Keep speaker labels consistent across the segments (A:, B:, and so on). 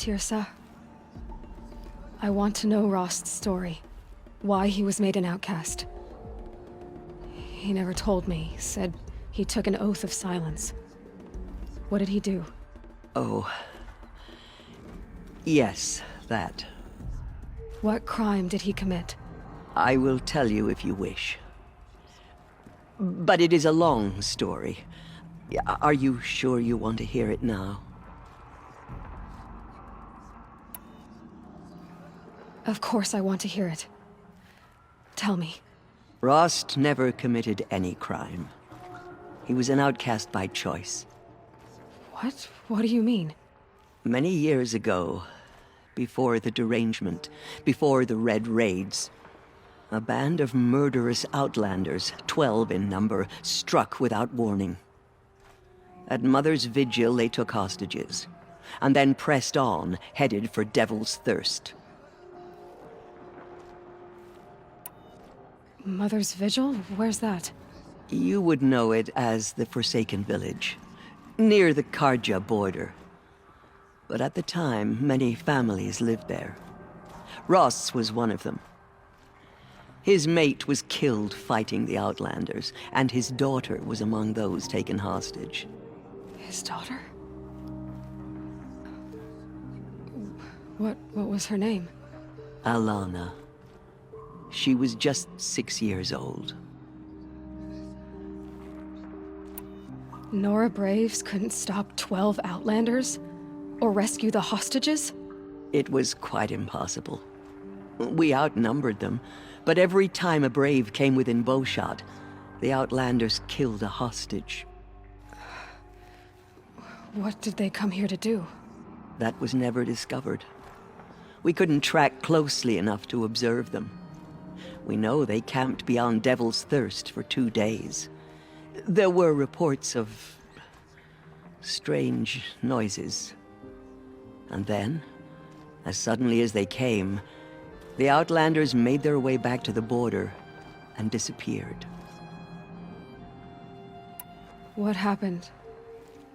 A: Tirsa. I want to know Rost's story. Why he was made an outcast. He never told me. Said he took an oath of silence. What did he do?
B: Oh. Yes, that.
A: What crime did he commit?
B: I will tell you if you wish. But it is a long story. Are you sure you want to hear it now?
A: Of course I want to hear it. Tell me.
B: Rost never committed any crime. He was an outcast by choice.
A: What? What do you mean?
B: Many years ago, before the derangement, before the Red Raids, a band of murderous outlanders, 12 in number, struck without warning. At Mother's Vigil, they took hostages, and then pressed on, headed for Devil's Thirst.
A: Mother's Vigil? Where's that?
B: You would know it as the Forsaken Village, near the Karja border. But at the time, many families lived there. Rost's was one of them. His mate was killed fighting the Outlanders, and his daughter was among those taken hostage.
A: His daughter? What was her name?
B: Alana. She was just 6 years old.
A: Nora Braves couldn't stop 12 Outlanders? Or rescue the hostages?
B: It was quite impossible. We outnumbered them, but every time a Brave came within bowshot, the Outlanders killed a hostage.
A: What did they come here to do?
B: That was never discovered. We couldn't track closely enough to observe them. We know they camped beyond Devil's Thirst for 2 days. There were reports of strange noises. And then, as suddenly as they came, the Outlanders made their way back to the border and disappeared.
A: What happened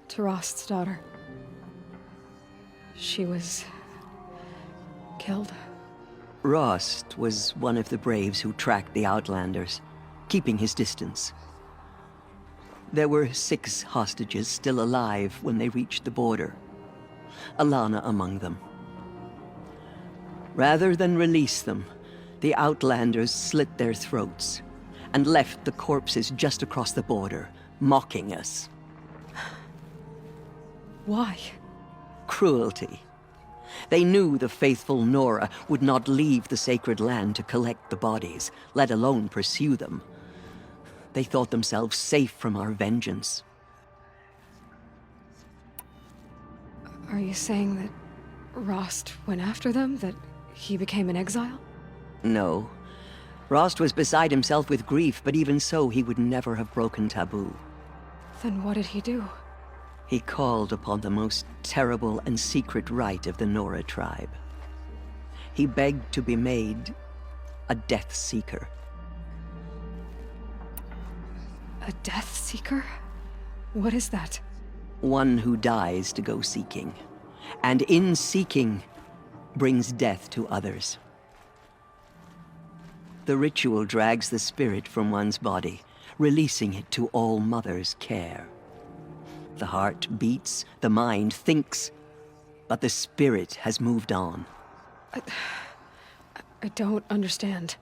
A: to Rost's daughter? She was killed?
B: Rost was one of the Braves who tracked the Outlanders, keeping his distance. There were 6 hostages still alive when they reached the border. Alana among them. Rather than release them, the Outlanders slit their throats and left the corpses just across the border, mocking us.
A: Why?
B: Cruelty. They knew the faithful Nora would not leave the sacred land to collect the bodies, let alone pursue them. They thought themselves safe from our vengeance.
A: Are you saying that Rost went after them? That he became an exile?
B: No. Rost was beside himself with grief, but even so, he would never have broken taboo.
A: Then what did he do?
B: He called upon the most terrible and secret rite of the Nora tribe. He begged to be made a Death Seeker.
A: A Death Seeker? What is that?
B: One who dies to go seeking, and in seeking, brings death to others. The ritual drags the spirit from one's body, releasing it to All Mother's care. The heart beats, the mind thinks, but the spirit has moved on.
A: I don't understand.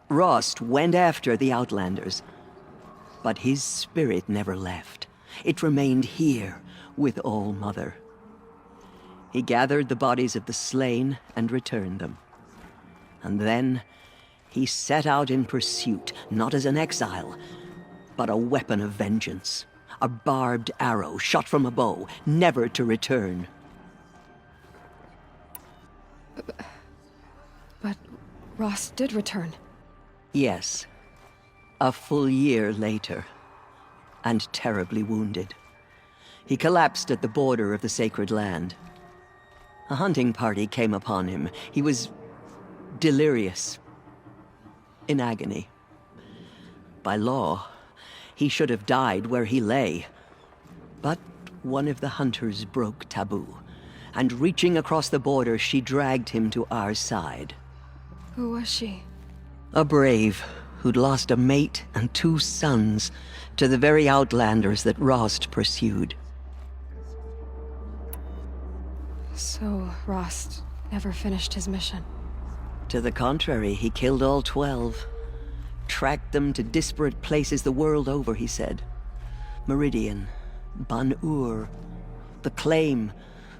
B: Rost went after the Outlanders, but his spirit never left. It remained here with All Mother. He gathered the bodies of the slain and returned them. And then he set out in pursuit, not as an exile, but a weapon of vengeance. A barbed arrow shot from a bow, never to return.
A: But Rost did return.
B: Yes. A full year later. And terribly wounded. He collapsed at the border of the sacred land. A hunting party came upon him. He was delirious, in agony. By law, he should have died where he lay. But one of the hunters broke taboo and reaching across the border, she dragged him to our side.
A: Who was she?
B: A brave who'd lost a mate and 2 sons to the very outlanders that Rost pursued.
A: So, Rost never finished his mission.
B: To the contrary, he killed all 12. Tracked them to disparate places the world over, he said. Meridian, Ban-Ur, the Claim,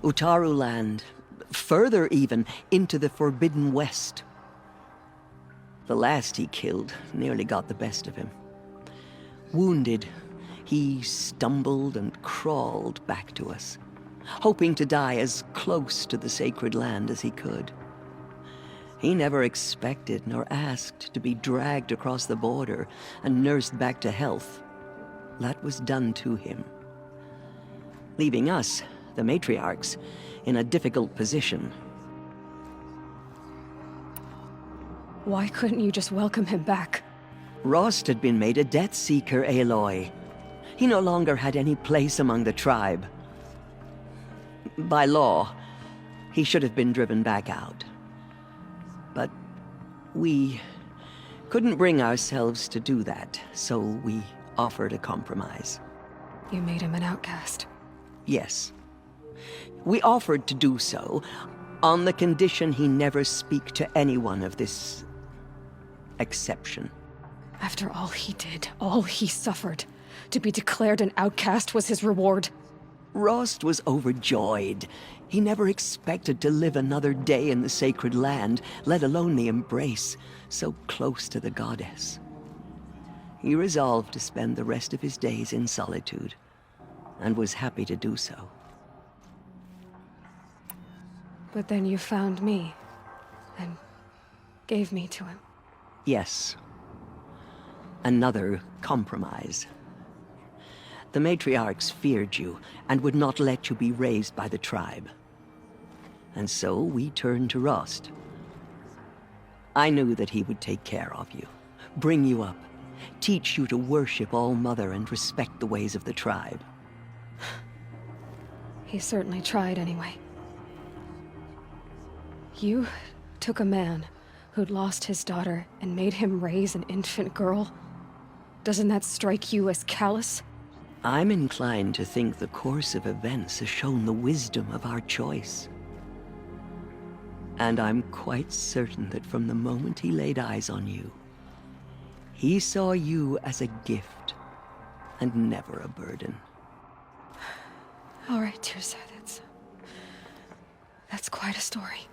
B: Utaru land, further even, into the Forbidden West. The last he killed nearly got the best of him. Wounded, he stumbled and crawled back to us, hoping to die as close to the sacred land as he could. He never expected nor asked to be dragged across the border and nursed back to health. That was done to him, leaving us, the matriarchs, in a difficult position.
A: Why couldn't you just welcome him back?
B: Rost had been made a Death Seeker, Aloy. He no longer had any place among the tribe. By law, he should have been driven back out. But we couldn't bring ourselves to do that, so we offered a compromise.
A: You made him an outcast.
B: Yes. We offered to do so on the condition he never speak to anyone of this exception.
A: After all he did, all he suffered, to be declared an outcast was his reward.
B: Rost was overjoyed. He never expected to live another day in the sacred land, let alone the embrace, so close to the goddess. He resolved to spend the rest of his days in solitude, and was happy to do so.
A: But then you found me, and gave me to him.
B: Yes. Another compromise. The matriarchs feared you, and would not let you be raised by the tribe. And so we turned to Rost. I knew that he would take care of you, bring you up, teach you to worship All-Mother and respect the ways of the tribe.
A: He certainly tried anyway. You took a man who'd lost his daughter and made him raise an infant girl? Doesn't that strike you as callous?
B: I'm inclined to think the course of events has shown the wisdom of our choice. And I'm quite certain that from the moment he laid eyes on you, he saw you as a gift, and never a burden.
A: All right, Tirsa, that's quite a story.